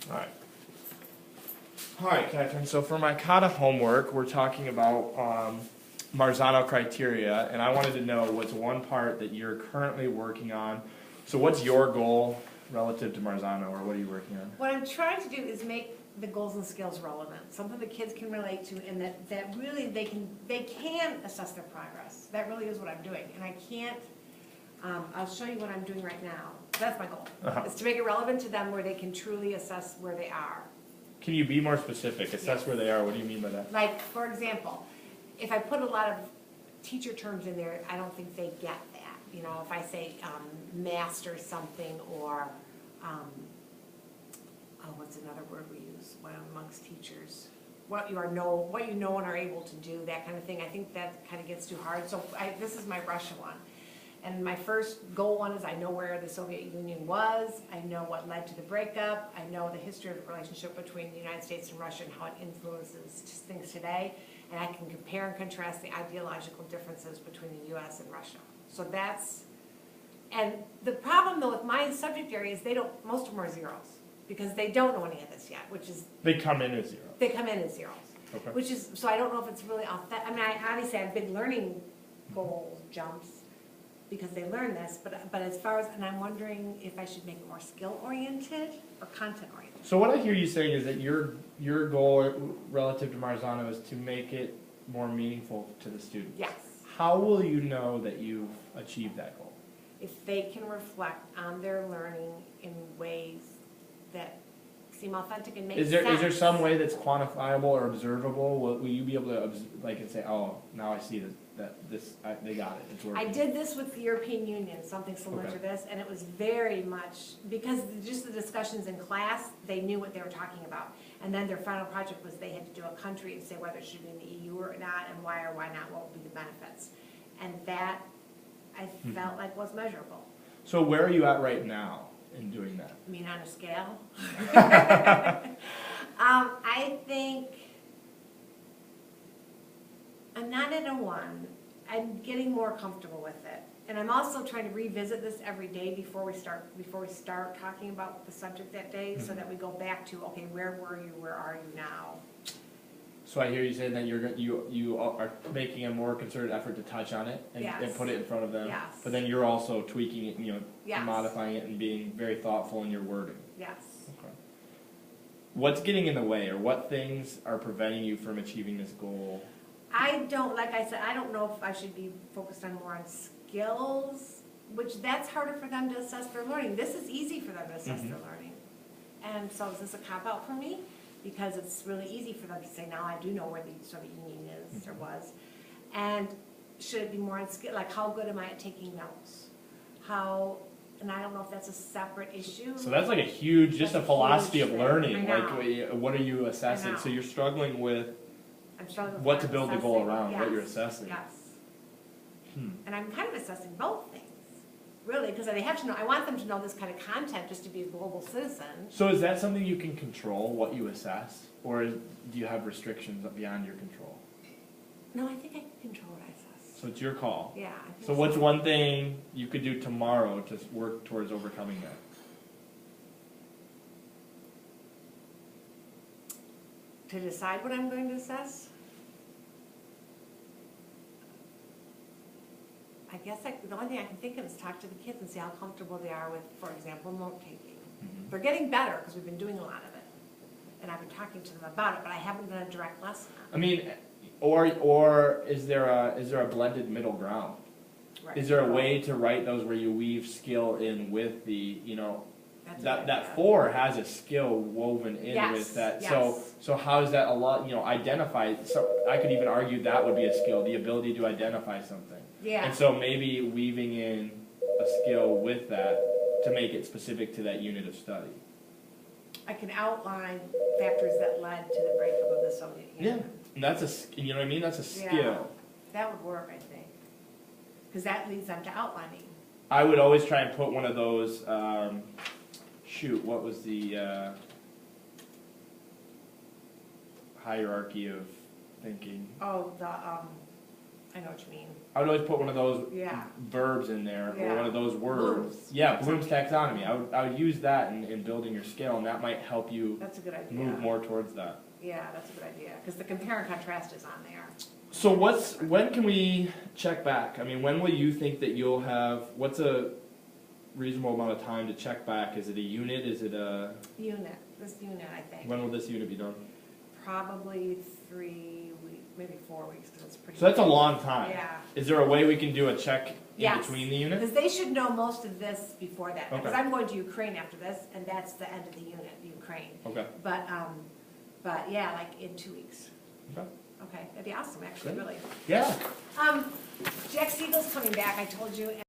Alright. Alright, Catherine, so for my Kata homework, we're talking about Marzano criteria, and I wanted to know what's one part that you're currently working on. So what's your goal relative to Marzano, or what are you working on? What I'm trying to do is make the goals and skills relevant, something the kids can relate to, and that really they can assess their progress. That really is what I'm doing, and I can't, I'll show you what I'm doing right now. That's my goal, is to make it relevant to them where they can truly assess where they are. Can you be more specific? Assess Yes. where they are. What do you mean by that? Like, for example, if I put a lot of teacher terms in there, I don't think they get that. You know, if I say master something, or, what's another word we use amongst teachers? What you know and are able to do, that kind of thing. I think that kind of gets too hard. So this is my Russia one. And my first goal one is I know where the Soviet Union was, I know what led to the breakup, I know the history of the relationship between the United States and Russia and how it influences things today, and I can compare and contrast the ideological differences between the US and Russia. So that's, and the problem though with my subject area is most of them are zeros, because they don't know any of this yet, which is... They come in as zero. They come in as zeros. Okay. Which is, so I don't know if it's really authentic. I mean, obviously I have big learning goals, jumps, because they learn this, but as far as, and I'm wondering if I should make it more skill-oriented or content-oriented. So what I hear you saying is that your goal relative to Marzano is to make it more meaningful to the students. Yes. How will you know that you've achieved that goal? If they can reflect on their learning in ways that seem authentic and make sense. Is there some way that's quantifiable or observable? Will you be able to like and say, oh, now I see that they got it. It's working. I did this with the European Union, something similar to this, and it was very much, because just the discussions in class, they knew what they were talking about. And then their final project was they had to do a country and say whether it should be in the EU or not, and why or why not, what would be the benefits. And that, I felt like was measurable. So where are you at right now in doing that? I mean, on a scale? I think I'm not at a 1. I'm getting more comfortable with it. And I'm also trying to revisit this every day before we start talking about the subject that day, so that we go back to, okay, where were you, where are you now? So I hear you saying that you are making a more concerted effort to touch on it and, Yes. and put it in front of them. Yes. But then you're also tweaking it, Yes. modifying it and being very thoughtful in your wording. Yes. Okay. What's getting in the way, or what things are preventing you from achieving this goal? Like I said, I don't know if I should be focused on more on skills, which that's harder for them to assess their learning. This is easy for them to assess their learning. And so is this a cop-out for me? Because it's really easy for them to say, now I do know where the Soviet Union is or was. And should it be more on skill, like how good am I at taking notes? And I don't know if that's a separate issue. So that's like a huge, just a philosophy of thing. learning. I Like, what are you assessing? So you're struggling with I'm struggling with what to build the goal assessing. around, what you're Yes. assessing. Yes. And I'm kind of assessing both things, really, because they have to know, I want them to know this kind of content just to be a global citizen. So is that something you can control, what you assess? Or do you have restrictions beyond your control? No, I think I can control what I assess. So it's your call. Yeah. I think So what's one thing you could do tomorrow to work towards overcoming that? To decide what I'm going to assess? I guess the only thing I can think of is talk to the kids and see how comfortable they are with, for example, note-taking. They're getting better because we've been doing a lot of it. And I've been talking to them about it, but I haven't done a direct lesson on it. I mean, or is there a blended middle ground? Right. Is there a way to write those where you weave skill in with the, That's a good that idea. 4 has a skill woven in Yes, with that. yes. So how does that identify? So I could even argue that would be a skill, the ability to identify something. Yeah. And so maybe weaving in a skill with that to make it specific to that unit of study. I can outline factors that led to the breakup of the Soviet Union. And that's you know what I mean? That's a skill. Yeah, that would work, I think. Because that leads them to outlining. I would always try and put one of those, what was the hierarchy of thinking? Oh, I know what you mean. I would always put one of those Yeah. verbs in there, or Yeah. one of those words. Bloom's. Yeah, Bloom's taxonomy. I would use that in building your scale, and that might help you That's a good idea. move more towards that. Yeah, that's a good idea, because the compare and contrast is on there. So when can we check back? I mean, when will you think that you'll have, what's a reasonable amount of time to check back? Is it a unit? Is it a, This unit, I think. when will this unit be done? Probably 3 weeks, maybe 4 weeks, because it's pretty. So that's a long time. Yeah. Is there a way we can do a check in Yes. between the units? Because they should know most of this before that, because Okay. I'm going to Ukraine after this, and that's the end of the unit, Ukraine. Okay. But yeah, like in 2 weeks. Okay. Okay, that'd be awesome, actually, Great. really. Yeah. Jack Siegel's coming back, I told you,